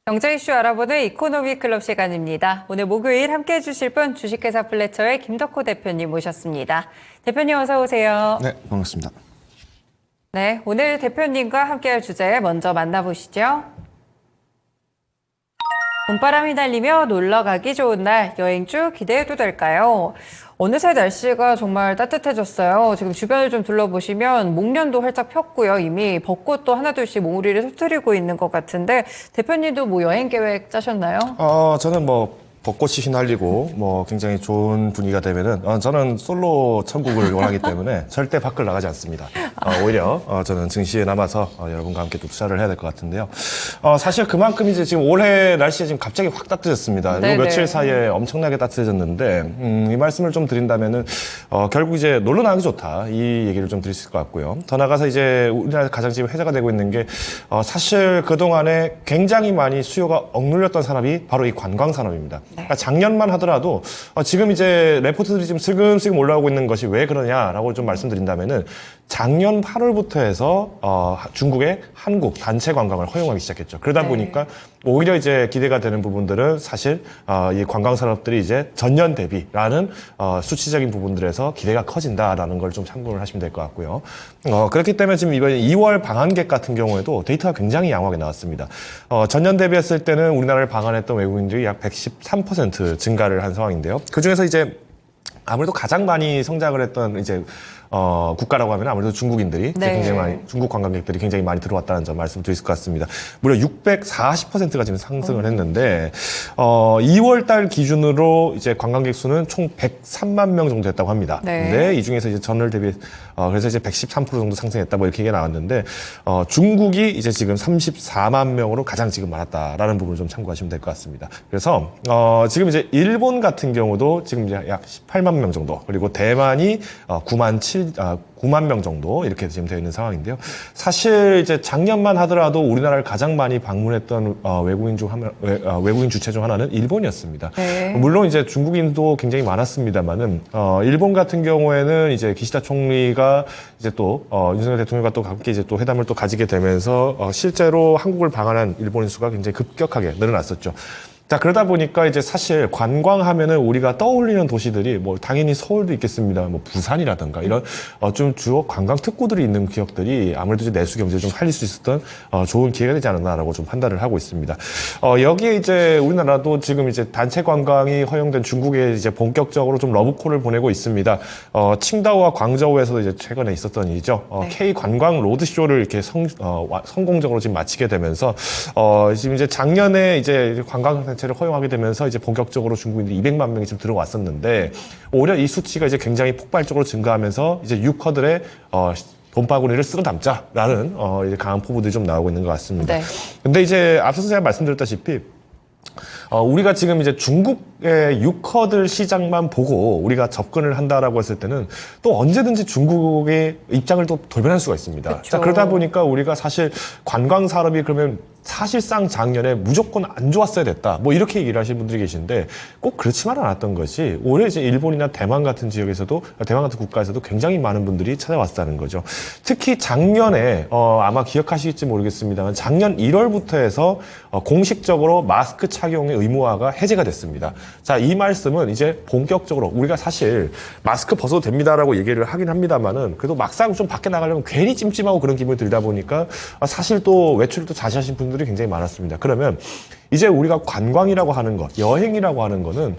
경제 이슈 알아보는 이코노미 클럽 시간입니다. 오늘 목요일 함께해 주실 분 주식회사 플래처의 김덕호 대표님 모셨습니다. 대표님 어서 오세요. 네, 반갑습니다. 네, 오늘 대표님과 함께할 주제 먼저 만나보시죠. 봄바람이 날리며 놀러 가기 좋은 날 여행주 기대해도 될까요? 어느새 날씨가 정말 따뜻해졌어요. 지금 주변을 좀 둘러보시면 목련도 활짝 폈고요. 이미 벚꽃도 하나둘씩 몽우리를 터뜨리고 있는 것 같은데 대표님도 뭐 여행 계획 짜셨나요? 저는 벚꽃이 휘날리고 굉장히 좋은 분위기가 되면은 저는 솔로 천국을 원하기 때문에 절대 밖을 나가지 않습니다. 오히려 저는 증시에 남아서 여러분과 함께 또 투자를 해야 될 것 같은데요. 사실 그만큼 이제 지금 올해 날씨가 지금 갑자기 확 따뜻해졌습니다. 요 며칠 사이에 엄청나게 따뜻해졌는데 이 말씀을 좀 드린다면은 결국 이제 놀러 나가기 좋다 이 얘기를 좀 드릴 수 있을 것 같고요. 더 나가서 이제 우리나라 가장 지금 회자가 되고 있는 게 사실 그 동안에 굉장히 많이 수요가 억눌렸던 산업이 바로 이 관광 산업입니다. 그러니까 작년만 하더라도 지금 이제 레포트들이 지금 슬금슬금 올라오고 있는 것이 왜 그러냐라고 좀 말씀드린다면은 작년 8월부터 해서 중국의 한국 단체 관광을 허용하기 시작했죠. 그러다 보니까 오히려 이제 기대가 되는 부분들은 사실 이 관광 산업들이 이제 전년 대비라는 수치적인 부분들에서 기대가 커진다라는 걸 좀 참고를 하시면 될 것 같고요. 그렇기 때문에 지금 이번 2월 방한객 같은 경우에도 데이터가 굉장히 양호하게 나왔습니다. 전년 대비했을 때는 우리나라를 방한했던 외국인들이 약 113% 증가를 한 상황인데요. 그 중에서 이제 아무래도 가장 많이 성장을 했던 이제 국가라고 하면 아무래도 중국인들이 굉장히 많이, 중국 관광객들이 굉장히 많이 들어왔다는 점 말씀드릴 수 있을 것 같습니다. 무려 640%가 지금 상승을 했는데 2월 달 기준으로 이제 관광객 수는 총 103만 명 정도 됐다고 합니다. 근데 이 중에서 이제 전월 대비 그래서 이제 113% 정도 상승했다 뭐 이렇게 얘기가 나왔는데 중국이 이제 지금 34만 명으로 가장 지금 많았다라는 부분을 좀 참고하시면 될 것 같습니다. 그래서 지금 이제 일본 같은 경우도 지금 이제 약 18만 명 정도, 그리고 대만이 9만 명 정도 이렇게 지금 되어 있는 상황인데요. 사실 이제 작년만 하더라도 우리나라를 가장 많이 방문했던 외국인 주체 중 하나는 일본이었습니다. 물론 이제 중국인도 굉장히 많았습니다만은 일본 같은 경우에는 이제 기시다 총리가 이제 또 윤석열 대통령과 또 함께 이제 또 회담을 또 가지게 되면서 실제로 한국을 방한한 일본인 수가 굉장히 급격하게 늘어났었죠. 자, 그러다 보니까 이제 사실 관광하면은 우리가 떠올리는 도시들이 뭐 당연히 서울도 있겠습니다. 뭐 부산이라든가 이런 좀 주요 관광 특구들이 있는 지역들이 아무래도 이제 내수 경제를 좀 살릴 수 있었던 좋은 기회가 되지 않았나라고 좀 판단을 하고 있습니다. 여기에 이제 우리나라도 지금 이제 단체 관광이 허용된 중국에 이제 본격적으로 좀 러브콜을 보내고 있습니다. 칭다오와 광저우에서도 이제 최근에 있었던 일이죠. K 관광 로드쇼를 이렇게 성공적으로 지금 마치게 되면서 지금 이제 작년에 이제 관광 단체를 허용하게 되면서 이제 본격적으로 중국인들이 200만 명이 지금 들어왔었는데 올해 이 수치가 이제 굉장히 폭발적으로 증가하면서 이제 유커들의 돈바구니를 쓸어 담자라는 이제 강한 포부들이 좀 나오고 있는 것 같습니다. 근데 이제 앞서서 제가 말씀드렸다시피 우리가 지금 이제 중국의 유커들 시장만 보고 우리가 접근을 한다라고 했을 때는 또 언제든지 중국의 입장을 또 돌변할 수가 있습니다. 자, 그러다 보니까 우리가 사실 관광 산업이 그러면 사실상 작년에 무조건 안 좋았어야 됐다. 뭐 이렇게 얘기를 하시는 분들이 계신데 꼭 그렇지만 않았던 것이 올해 이제 일본이나 대만 같은 지역에서도, 대만 같은 국가에서도 굉장히 많은 분들이 찾아왔다는 거죠. 특히 작년에 아마 기억하실지 모르겠습니다만 작년 1월부터 해서 공식적으로 마스크 착용의 의무화가 해제가 됐습니다. 자, 이 말씀은 이제 본격적으로 우리가 사실 마스크 벗어도 됩니다라고 얘기를 하긴 합니다만은 그래도 막상 좀 밖에 나가려면 괜히 찜찜하고 그런 기분이 들다 보니까 사실 또 외출을 또 자제하신 분들이 굉장히 많았습니다. 그러면 이제 우리가 관광이라고 하는 것, 여행이라고 하는 거는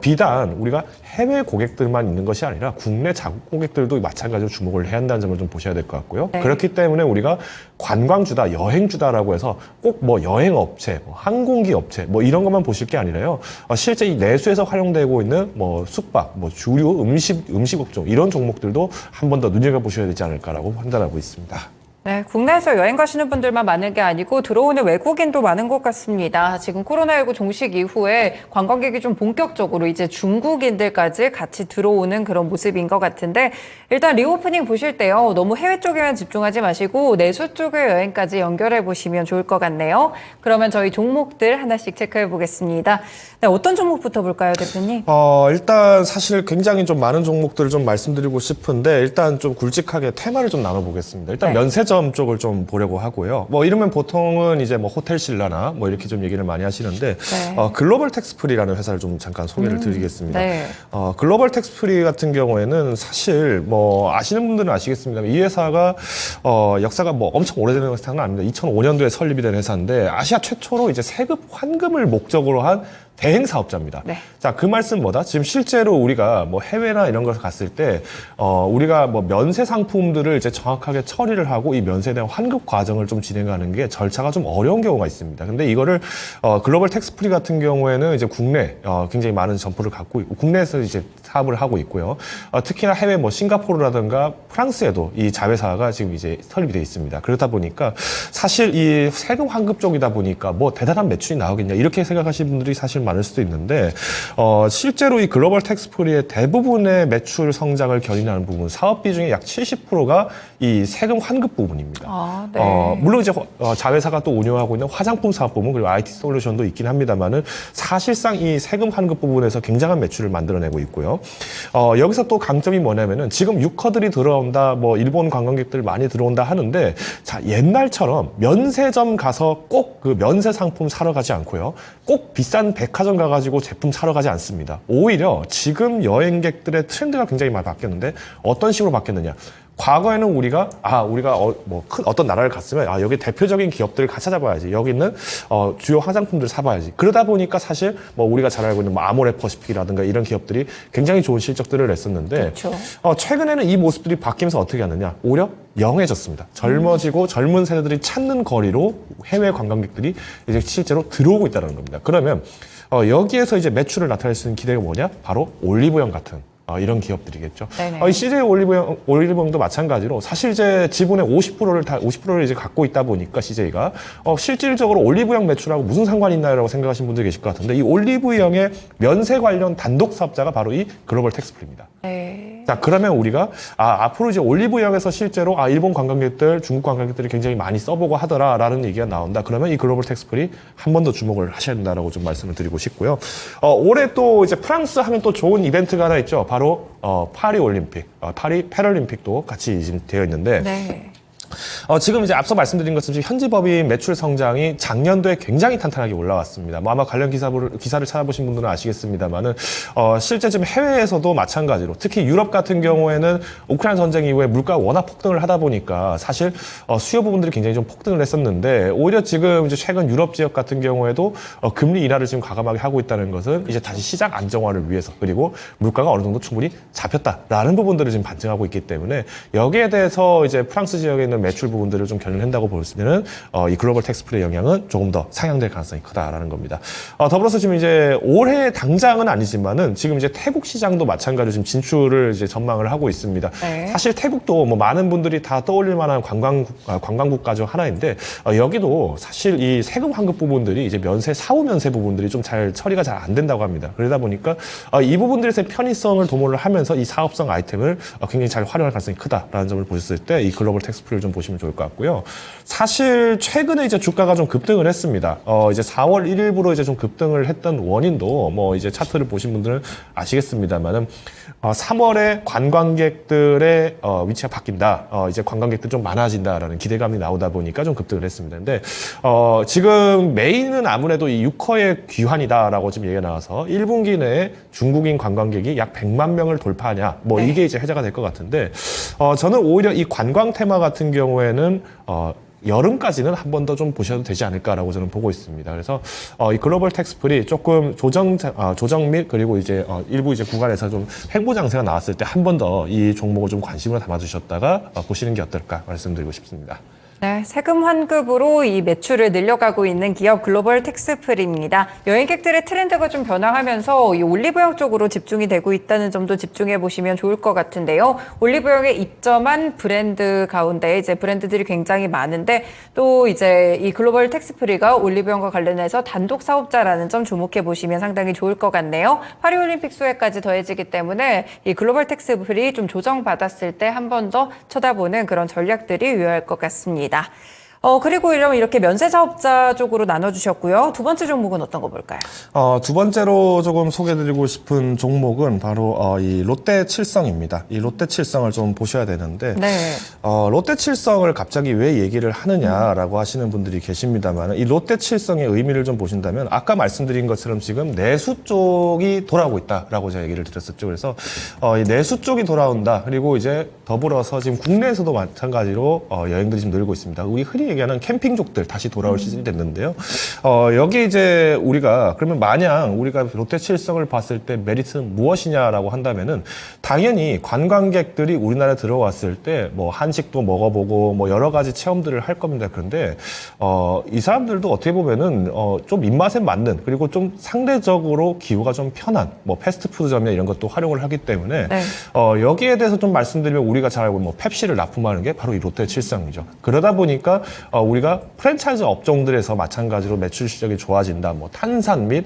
비단 우리가 해외 고객들만 있는 것이 아니라 국내 자국 고객들도 마찬가지로 주목을 해야 한다는 점을 좀 보셔야 될 것 같고요. 그렇기 때문에 우리가 관광주다, 여행주다라고 해서 꼭 뭐 여행업체, 항공기 업체 뭐 이런 것만 보실 게 아니라요. 실제 이 내수에서 활용되고 있는 뭐 숙박, 뭐 주류, 음식업종 이런 종목들도 한 번 더 눈여겨보셔야 되지 않을까라고 판단하고 있습니다. 네, 국내에서 여행 가시는 분들만 많은 게 아니고 들어오는 외국인도 많은 것 같습니다. 지금 코로나19 종식 이후에 관광객이 좀 본격적으로 이제 중국인들까지 같이 들어오는 그런 모습인 것 같은데 일단 리오프닝 보실 때요. 너무 해외 쪽에만 집중하지 마시고 내수 쪽의 여행까지 연결해 보시면 좋을 것 같네요. 그러면 저희 종목들 하나씩 체크해 보겠습니다. 네, 어떤 종목부터 볼까요, 대표님? 일단 사실 굉장히 좀 많은 종목들을 좀 말씀드리고 싶은데 일단 좀 굵직하게 테마를 좀 나눠보겠습니다. 일단 면세점 면세점 쪽을 좀 보려고 하고요. 뭐 이러면 보통은 이제 뭐 호텔 신라나 뭐 이렇게 좀 얘기를 많이 하시는데 글로벌 텍스프리라는 회사를 좀 잠깐 소개를 드리겠습니다. 네. 글로벌 텍스프리 같은 경우에는 사실 뭐 아시는 분들은 아시겠습니다. 이 회사가 역사가 뭐 엄청 오래된 회사는 아닙니다. 2005년도에 설립이 된 회사인데 아시아 최초로 이제 세금 환급을 목적으로 한 대행 사업자입니다. 네. 자, 그 말씀 뭐다? 지금 실제로 우리가 뭐 해외나 이런 곳에 갔을 때, 우리가 뭐 면세 상품들을 이제 정확하게 처리를 하고 이 면세에 대한 환급 과정을 좀 진행하는 게 절차가 좀 어려운 경우가 있습니다. 근데 이거를, 글로벌 텍스프리 같은 경우에는 이제 국내, 굉장히 많은 점포를 갖고 있고, 국내에서 이제 사업을 하고 있고요. 특히나 해외 뭐 싱가포르라든가 프랑스에도 이 자회사가 지금 이제 설립이 되어 있습니다. 그러다 보니까 사실 이 세금 환급 쪽이다 보니까 뭐 대단한 매출이 나오겠냐 이렇게 생각하시는 분들이 사실 많을 수도 있는데 실제로 이 글로벌 텍스프리의 대부분의 매출 성장을 견인하는 부분 사업 비중의 약 70%가 이 세금 환급 부분입니다. 아, 네. 물론 이제 자회사가 또 운영하고 있는 화장품 사업 부분 그리고 IT 솔루션도 있긴 합니다만은 사실상 이 세금 환급 부분에서 굉장한 매출을 만들어내고 있고요. 여기서 또 강점이 뭐냐면은 지금 유커들이 들어온다, 뭐 일본 관광객들 많이 들어온다 하는데 자 옛날처럼 면세점 가서 꼭 그 면세 상품 사러 가지 않고요. 꼭 비싼 백화점 가가지고 제품 사러 가지 않습니다. 오히려 지금 여행객들의 트렌드가 굉장히 많이 바뀌었는데 어떤 식으로 바뀌었느냐? 과거에는 우리가 큰 어떤 나라를 갔으면 여기 대표적인 기업들을 같이 찾아봐야지. 여기 있는 주요 화장품들을 사봐야지. 그러다 보니까 사실 뭐 우리가 잘 알고 있는 뭐 아모레퍼시픽이라든가 이런 기업들이 굉장히 좋은 실적들을 냈었는데 그렇죠. 최근에는 이 모습들이 바뀌면서 어떻게 하느냐? 오히려 영해졌습니다. 젊어지고 젊은 세대들이 찾는 거리로 해외 관광객들이 이제 실제로 들어오고 있다는 겁니다. 그러면 여기에서 이제 매출을 나타낼 수 있는 기대가 뭐냐? 바로 올리브영 같은 이런 기업들이겠죠. 이 CJ 올리브영도 마찬가지로 사실 이제 지분의 50%를 이제 갖고 있다 보니까 CJ가 실질적으로 올리브영 매출하고 무슨 상관이 있나요라고 생각하시는 분들이 계실 것 같은데 이 올리브영의 면세 관련 단독 사업자가 바로 이 글로벌 텍스프리입니다. 네. 자, 그러면 우리가 앞으로 이제 올리브영에서 실제로 일본 관광객들, 중국 관광객들이 굉장히 많이 써보고 하더라라는 얘기가 나온다. 그러면 이 글로벌 텍스프리 한 번 더 주목을 하셔야 된다라고 좀 말씀을 드리고 싶고요. 올해 또 이제 프랑스 하면 또 좋은 이벤트가 하나 있죠. 바로 파리 올림픽, 파리 패럴림픽도 같이 지금 되어 있는데. 네. 지금 이제 앞서 말씀드린 것처럼 현지 법인 매출 성장이 작년도에 굉장히 탄탄하게 올라왔습니다. 뭐 아마 관련 기사를 찾아보신 분들은 아시겠습니다만은, 실제 지금 해외에서도 마찬가지로 특히 유럽 같은 경우에는 우크라이나 전쟁 이후에 물가가 워낙 폭등을 하다 보니까 사실, 수요 부분들이 굉장히 좀 폭등을 했었는데 오히려 지금 이제 최근 유럽 지역 같은 경우에도 금리 인하를 지금 과감하게 하고 있다는 것은 이제 다시 시장 안정화를 위해서 그리고 물가가 어느 정도 충분히 잡혔다라는 부분들을 지금 반증하고 있기 때문에 여기에 대해서 이제 프랑스 지역에 있는 매출 부분들을 좀 견인한다고 볼 때는 이 글로벌 텍스프리의 영향은 조금 더 상향될 가능성이 크다라는 겁니다. 더불어서 지금 이제 올해 당장은 아니지만은 지금 이제 태국 시장도 마찬가지로 지금 진출을 이제 전망을 하고 있습니다. 네. 사실 태국도 뭐 많은 분들이 다 떠올릴 만한 관광국가 중 하나인데 여기도 사실 이 세금 환급 부분들이 이제 사후 면세 부분들이 좀 잘 처리가 잘 안 된다고 합니다. 그러다 보니까 이 부분들에서 편의성을 도모를 하면서 이 사업성 아이템을 굉장히 잘 활용할 가능성이 크다라는 점을 보셨을 때 이 글로벌 텍스프리를 좀 보시면 좋을 것 같고요. 사실 최근에 이제 주가가 좀 급등을 했습니다. 이제 4월 1일부로 이제 좀 급등을 했던 원인도 뭐 이제 차트를 보신 분들은 아시겠습니다만은 3월에 관광객들의 위치가 바뀐다. 이제 관광객들 좀 많아진다라는 기대감이 나오다 보니까 좀 급등을 했습니다. 근데 지금 메인은 아무래도 이 유커의 귀환이다라고 지금 얘기가 나와서 1분기 내에 중국인 관광객이 약 100만 명을 돌파하냐. 뭐 이게 이제 해자가 될 것 같은데 저는 오히려 이 관광 테마 같은 경우에는 여름까지는 한 번 더 좀 보셔도 되지 않을까라고 저는 보고 있습니다. 그래서 이 글로벌 텍스프리 조금 조정 및 그리고 이제 일부 이제 구간에서 좀 횡보 장세가 나왔을 때 한 번 더 이 종목을 좀 관심을 담아주셨다가 보시는 게 어떨까 말씀드리고 싶습니다. 네, 세금 환급으로 이 매출을 늘려가고 있는 기업 글로벌 텍스프리입니다. 여행객들의 트렌드가 좀 변화하면서 이 올리브영 쪽으로 집중이 되고 있다는 점도 집중해 보시면 좋을 것 같은데요. 올리브영에 입점한 브랜드 가운데 이제 브랜드들이 굉장히 많은데 또 이제 이 글로벌 텍스프리가 올리브영과 관련해서 단독 사업자라는 점 주목해 보시면 상당히 좋을 것 같네요. 파리올림픽 수혜까지 더해지기 때문에 이 글로벌 텍스프리 좀 조정받았을 때 한 번 더 쳐다보는 그런 전략들이 유효할 것 같습니다. 그리고 이러면 이렇게 면세 사업자 쪽으로 나눠주셨고요. 두 번째 종목은 어떤 거 볼까요? 두 번째로 조금 소개해드리고 싶은 종목은 바로 이 롯데칠성입니다. 이 롯데칠성을 좀 보셔야 되는데 네. 롯데칠성을 갑자기 왜 얘기를 하느냐라고 하시는 분들이 계십니다만 이 롯데칠성의 의미를 좀 보신다면 아까 말씀드린 것처럼 지금 내수 쪽이 돌아오고 있다라고 제가 얘기를 드렸었죠. 그래서 이 내수 쪽이 돌아온다. 그리고 이제 더불어서 지금 국내에서도 마찬가지로 여행들이 지금 늘고 있습니다. 우리 흔히 얘기하는 캠핑족들 다시 돌아올 시즌이 됐는데요. 여기 이제 우리가 그러면 마냥 우리가 롯데칠성을 봤을 때 메리트는 무엇이냐라고 한다면은 당연히 관광객들이 우리나라에 들어왔을 때 뭐 한식도 먹어보고 뭐 여러 가지 체험들을 할 겁니다. 그런데 이 사람들도 어떻게 보면은 좀 입맛에 맞는 그리고 좀 상대적으로 기후가 좀 편한 뭐 패스트푸드점이나 이런 것도 활용을 하기 때문에 네. 여기에 대해서 좀 말씀드리면 우리가 잘 알고 뭐 펩시를 납품하는 게 바로 이 롯데칠성이죠. 그러다 보니까 우리가 프랜차이즈 업종들에서 마찬가지로 매출 실적이 좋아진다. 뭐 탄산 및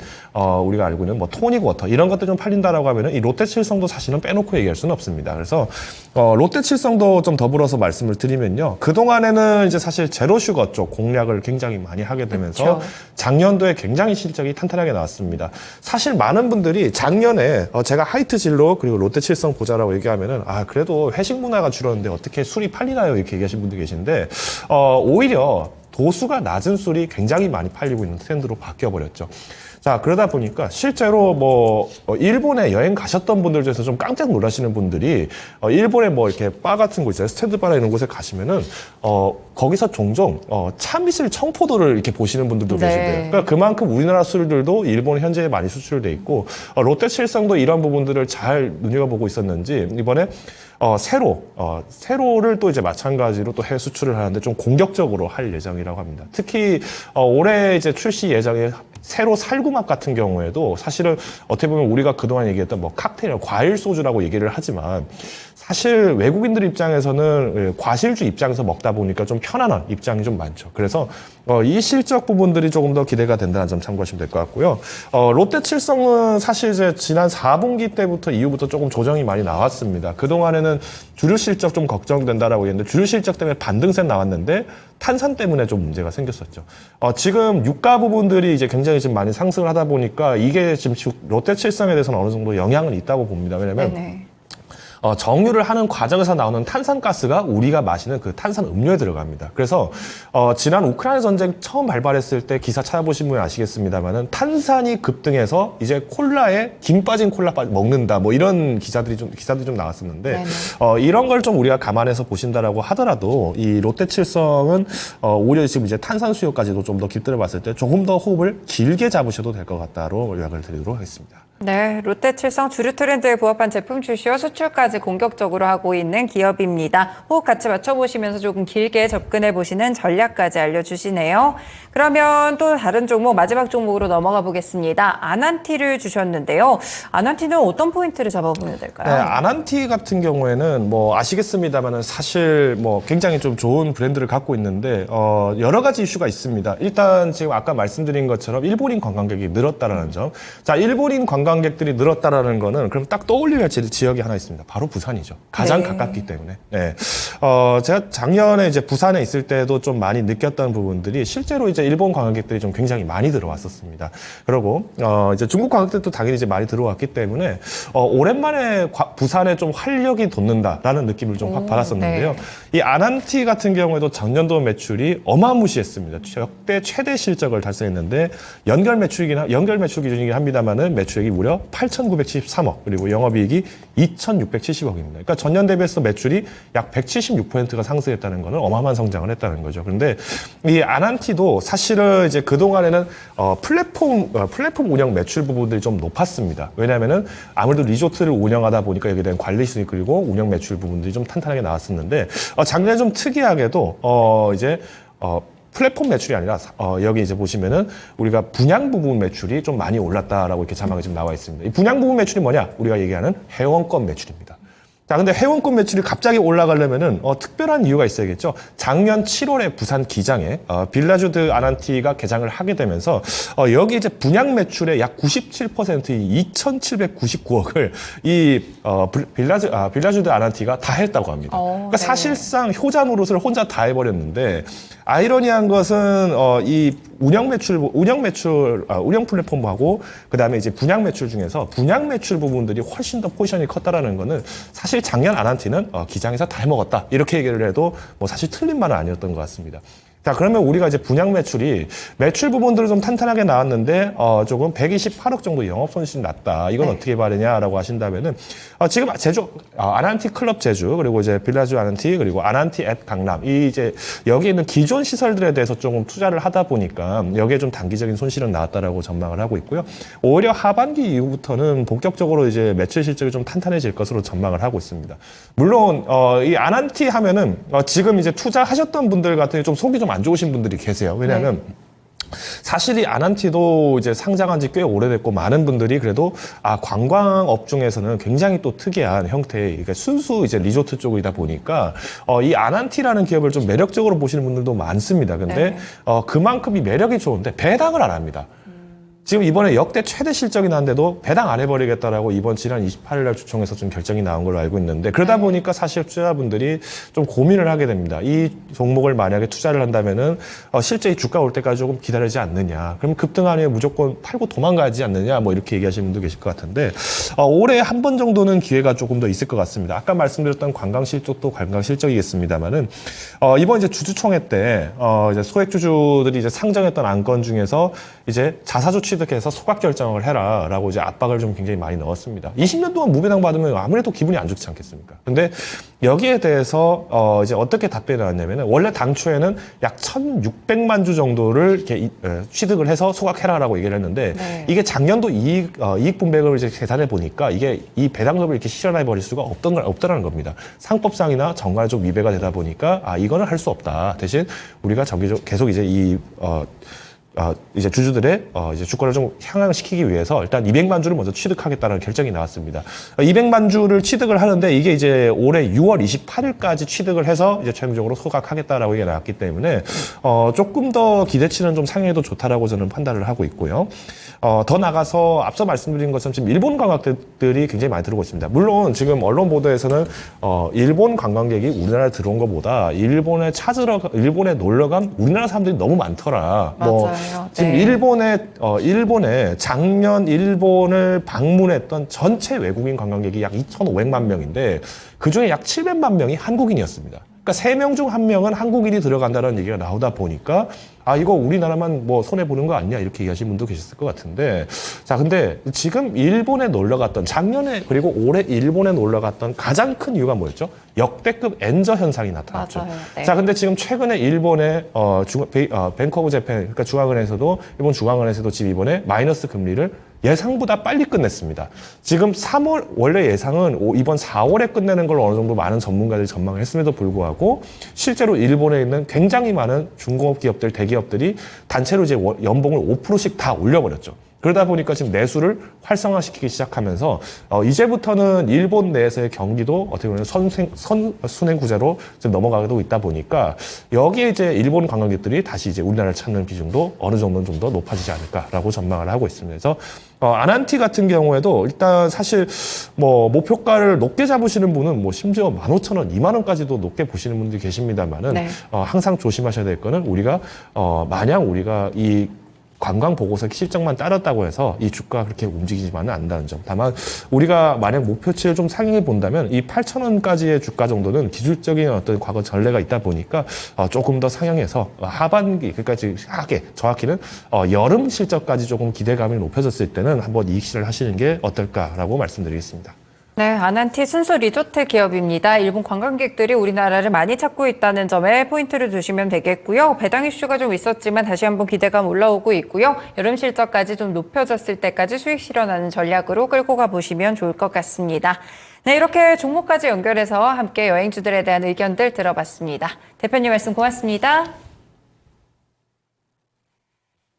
우리가 알고 있는 뭐 토닉 워터 이런 것들 좀 팔린다라고 하면은 이 롯데칠성도 사실은 빼놓고 얘기할 수는 없습니다. 그래서 롯데칠성도 좀 더불어서 말씀을 드리면요. 그 동안에는 이제 사실 제로슈거 쪽 공략을 굉장히 많이 하게 되면서 그렇죠. 작년도에 굉장히 실적이 탄탄하게 나왔습니다. 사실 많은 분들이 작년에 제가 하이트 진로 그리고 롯데칠성 보자라고 얘기하면은 그래도 회식 문화가 줄었는데 어떻게 술이 팔리나요? 이렇게 얘기하신 분도 계신데 오히려 도수가 낮은 술이 굉장히 많이 팔리고 있는 트렌드로 바뀌어버렸죠. 자, 그러다 보니까 실제로 뭐 일본에 여행 가셨던 분들 중에서 좀 깜짝 놀라시는 분들이 일본에 뭐 이렇게 바 같은 곳 있잖아요. 스탠드 바나 이런 곳에 가시면은 거기서 종종 참이슬 청포도를 이렇게 보시는 분들도 네. 계신데요. 그러니까 그만큼 우리나라 술들도 일본 현지에 많이 수출돼 있고 롯데칠성도 이런 부분들을 잘 눈여겨보고 있었는지 이번에 세로를 또 이제 마찬가지로 또 해외 수출을 하는데 좀 공격적으로 할 예정이라고 합니다. 특히 올해 이제 출시 예정에 세로 살구맛 같은 경우에도 사실은 어떻게 보면 우리가 그동안 얘기했던 뭐 칵테일, 과일 소주라고 얘기를 하지만 사실 외국인들 입장에서는 과실주 입장에서 먹다 보니까 좀 편안한 입장이 좀 많죠. 그래서 이 실적 부분들이 조금 더 기대가 된다는 점 참고하시면 될 것 같고요. 롯데칠성은 사실 이제 지난 4분기 때부터 이후부터 조금 조정이 많이 나왔습니다. 그동안에는 주류 실적 좀 걱정된다라고 했는데 주류 실적 때문에 반등세 나왔는데 탄산 때문에 좀 문제가 생겼었죠. 지금 유가 부분들이 이제 굉장히 지금 많이 상승을 하다 보니까 이게 지금 롯데칠성에 대해서는 어느 정도 영향은 있다고 봅니다. 왜냐면 네네. 정유를 하는 과정에서 나오는 탄산가스가 우리가 마시는 그 탄산 음료에 들어갑니다. 그래서 지난 우크라이나 전쟁 처음 발발했을 때 기사 찾아보신 분은 아시겠습니다만은 탄산이 급등해서 이제 콜라에 김 빠진 콜라 먹는다 뭐 이런 기사들이 좀 나왔었는데 이런 걸 좀 우리가 감안해서 보신다라고 하더라도 이 롯데칠성은 오히려 지금 이제 탄산 수요까지도 좀 더 깃들어 봤을 때 조금 더 호흡을 길게 잡으셔도 될 것 같다로 요약을 드리도록 하겠습니다. 네, 롯데칠성 주류 트렌드에 부합한 제품 출시와 수출까지 공격적으로 하고 있는 기업입니다. 호흡 같이 맞춰보시면서 조금 길게 접근해 보시는 전략까지 알려주시네요. 그러면 또 다른 종목, 마지막 종목으로 넘어가 보겠습니다. 아난티를 주셨는데요. 아난티는 어떤 포인트를 잡아보면 될까요? 네, 아난티 같은 경우에는 뭐 아시겠습니다만은 사실 뭐 굉장히 좀 좋은 브랜드를 갖고 있는데 여러 가지 이슈가 있습니다. 일단 지금 아까 말씀드린 것처럼 일본인 관광객이 늘었다라는 점. 자, 일본인 관광객들이 늘었다라는 거는 그럼 딱 떠올려야 할 지역이 하나 있습니다. 바로 부산이죠. 가장 네. 가깝기 때문에. 네. 제가 작년에 이제 부산에 있을 때도 좀 많이 느꼈던 부분들이 실제로 이제 일본 관광객들이 좀 굉장히 많이 들어왔었습니다. 그리고 이제 중국 관광객들도 당연히 이제 많이 들어왔기 때문에 오랜만에 부산에 좀 활력이 돋는다라는 느낌을 좀 확 받았었는데요. 네. 이 아난티 같은 경우에도 작년도 매출이 어마무시했습니다. 역대 최대 실적을 달성했는데 연결 매출 기준이긴 합니다만은 매출액이 무려 8,973억 그리고 영업이익이 2,670억입니다. 그러니까 전년 대비해서 매출이 약 176%가 상승했다는 것은 어마어마한 성장을 했다는 거죠. 그런데 이 아난티도 사실은 이제 그 동안에는 플랫폼 운영 매출 부분들이 좀 높았습니다. 왜냐하면은 아무래도 리조트를 운영하다 보니까 여기에 대한 관리 수익 그리고 운영 매출 부분들이 좀 탄탄하게 나왔었는데 작년에 좀 특이하게도 플랫폼 매출이 아니라 여기 이제 보시면은 우리가 분양 부분 매출이 좀 많이 올랐다라고 이렇게 자막이 지금 나와 있습니다. 이 분양 부분 매출이 뭐냐? 우리가 얘기하는 회원권 매출입니다. 자, 근데 회원권 매출이 갑자기 올라가려면은 특별한 이유가 있어야겠죠. 작년 7월에 부산 기장에 빌라주드 아난티가 개장을 하게 되면서 여기 이제 분양 매출의 약 97%인 2,799억을 이 빌라주드 아난티가 다 했다고 합니다. 그러니까 네. 사실상 효자 노릇을 혼자 다 해버렸는데 아이러니한 것은 이 운영 플랫폼하고 그다음에 이제 분양 매출 중에서 분양 매출 부분들이 훨씬 더 포지션이 컸다라는 거는 사실 작년 아난티는 기장에서 다 해먹었다 이렇게 얘기를 해도 뭐 사실 틀린 말은 아니었던 것 같습니다. 자, 그러면 우리가 이제 분양 매출 부분들은 좀 탄탄하게 나왔는데 조금 128억 정도 영업 손실이 났다. 이건 네. 어떻게 봐야되냐라고 하신다면은 지금 제주 아난티 클럽 제주 그리고 이제 빌라주 아난티 그리고 아난티 앳 강남 이 이제 여기 있는 기존 시설들에 대해서 조금 투자를 하다 보니까 여기에 좀 단기적인 손실은 나왔다라고 전망을 하고 있고요. 오히려 하반기 이후부터는 본격적으로 이제 매출 실적이 좀 탄탄해질 것으로 전망을 하고 있습니다. 물론 이 아난티 하면은 지금 이제 투자하셨던 분들 같은 경우 좀 속이 좀 안 좋으신 분들이 계세요. 왜냐하면 사실 이 아난티도 이제 상장한 지 꽤 오래됐고 많은 분들이 그래도 관광업 중에서는 굉장히 또 특이한 형태의 그러니까 순수 이제 리조트 쪽이다 보니까 이 아난티라는 기업을 좀 매력적으로 보시는 분들도 많습니다. 근데 그만큼 이 매력이 좋은데 배당을 안 합니다. 지금 이번에 역대 최대 실적이 났는데도 배당 안 해버리겠다라고 이번 지난 28일 날 주총에서 좀 결정이 나온 걸로 알고 있는데 그러다 보니까 사실 투자자분들이 좀 고민을 하게 됩니다. 이 종목을 만약에 투자를 한다면은 실제 이 주가 올 때까지 조금 기다리지 않느냐. 그럼 급등하면 무조건 팔고 도망가지 않느냐. 뭐 이렇게 얘기하시는 분도 계실 것 같은데 올해 한 번 정도는 기회가 조금 더 있을 것 같습니다. 아까 말씀드렸던 관광 실적도 관광 실적이겠습니다만은 이번 이제 주주총회 때 이제 소액 주주들이 이제 상정했던 안건 중에서 이제 자사주 취득해서 소각 결정을 해라라고 이제 압박을 좀 굉장히 많이 넣었습니다. 20년 동안 무배당 받으면 아무래도 기분이 안 좋지 않겠습니까? 근데 여기에 대해서 이제 어떻게 답변이 나왔냐면은 원래 당초에는 약 1,600만 주 정도를 이렇게 취득을 해서 소각해라라고 얘기를 했는데 이게 작년도 이익 분배금을 이제 계산해 보니까 이게 이 배당금을 이렇게 실현해 버릴 수가 없더라는 겁니다. 상법상이나 정관에 좀 위배가 되다 보니까 이거는 할 수 없다. 대신 우리가 계속 이제 이제 주주들의 이제 주가를 좀 향상시키기 위해서 일단 200만 주를 먼저 취득하겠다는 결정이 나왔습니다. 200만 주를 취득을 하는데 이게 이제 올해 6월 28일까지 취득을 해서 이제 최종적으로 소각하겠다라고 얘기가 나왔기 때문에 조금 더 기대치는 좀 상향해도 좋다라고 저는 판단을 하고 있고요. 더 나가서 앞서 말씀드린 것처럼 지금 일본 관광객들이 굉장히 많이 들어오고 있습니다. 물론 지금 언론 보도에서는 일본 관광객이 우리나라에 들어온 것보다 일본에 놀러간 우리나라 사람들이 너무 많더라. 맞아요. 지금 네. 일본에 작년 일본을 방문했던 전체 외국인 관광객이 약 2,500만 명인데 그중에 약 700만 명이 한국인이었습니다. 그러니까 3명 중 1명은 한국인이 들어간다는 얘기가 나오다 보니까 이거 우리나라만 뭐 손해보는 거 아니냐 이렇게 얘기하시는 분도 계셨을 것 같은데 자, 근데 지금 일본에 놀러 갔던 작년에 그리고 올해 일본에 놀러 갔던 가장 큰 이유가 뭐였죠? 역대급 엔저 현상이 나타났죠. 맞아요. 네. 자, 근데 지금 최근에 일본의 뱅크 오브 재팬 그러니까 중앙은행에서도 일본 중앙은행에서도 지금 이번에 마이너스 금리를 예상보다 빨리 끝냈습니다. 지금 3월 원래 예상은 이번 4월에 끝내는 걸 어느 정도 많은 전문가들이 전망을 했음에도 불구하고 실제로 일본에 있는 굉장히 많은 중공업 기업들, 대기업들이 단체로 이제 연봉을 5%씩 다 올려버렸죠. 그러다 보니까 지금 내수를 활성화시키기 시작하면서 이제부터는 일본 내에서의 경기도 어떻게 보면 선순행 구제로 좀 넘어가고 있다 보니까 여기에 이제 일본 관광객들이 다시 이제 우리나라를 찾는 비중도 어느 정도는 좀 더 높아지지 않을까라고 전망을 하고 있습니다. 그래서 아난티 같은 경우에도 일단 사실 뭐 목표가를 높게 잡으시는 분은 뭐 심지어 15,000원, 2만 원까지도 높게 보시는 분들이 계십니다만은 네. 항상 조심하셔야 될 거는 우리가 마냥 우리가 이 관광 보고서 실적만 따랐다고 해서 이 주가가 그렇게 움직이지만은 않는다는 점. 다만 우리가 만약 목표치를 좀 상향해 본다면 이 8,000원까지의 주가 정도는 기술적인 어떤 과거 전례가 있다 보니까 조금 더 상향해서 하반기 그러니까 지금 정확히는 여름 실적까지 조금 기대감이 높여졌을 때는 한번 이익 실현을 하시는 게 어떨까라고 말씀드리겠습니다. 네, 아난티 순수 리조트 기업입니다. 일본 관광객들이 우리나라를 많이 찾고 있다는 점에 포인트를 두시면 되겠고요. 배당 이슈가 좀 있었지만 다시 한번 기대감 올라오고 있고요. 여름 실적까지 좀 높여졌을 때까지 수익 실현하는 전략으로 끌고 가보시면 좋을 것 같습니다. 네, 이렇게 종목까지 연결해서 함께 여행주들에 대한 의견들 들어봤습니다. 대표님 말씀 고맙습니다.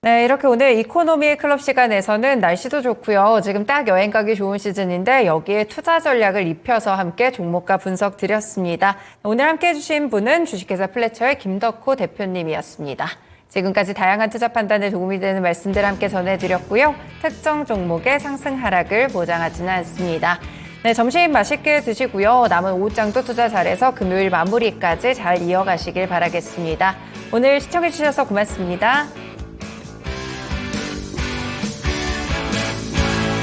네, 이렇게 오늘 이코노미 클럽 시간에서는 날씨도 좋고요. 지금 딱 여행 가기 좋은 시즌인데 여기에 투자 전략을 입혀서 함께 종목과 분석 드렸습니다. 오늘 함께 해주신 분은 주식회사 플래처의 김덕호 대표님이었습니다. 지금까지 다양한 투자 판단에 도움이 되는 말씀들 함께 전해드렸고요. 특정 종목의 상승 하락을 보장하지는 않습니다. 네, 점심 맛있게 드시고요. 남은 오후장도 투자 잘해서 금요일 마무리까지 잘 이어가시길 바라겠습니다. 오늘 시청해주셔서 고맙습니다.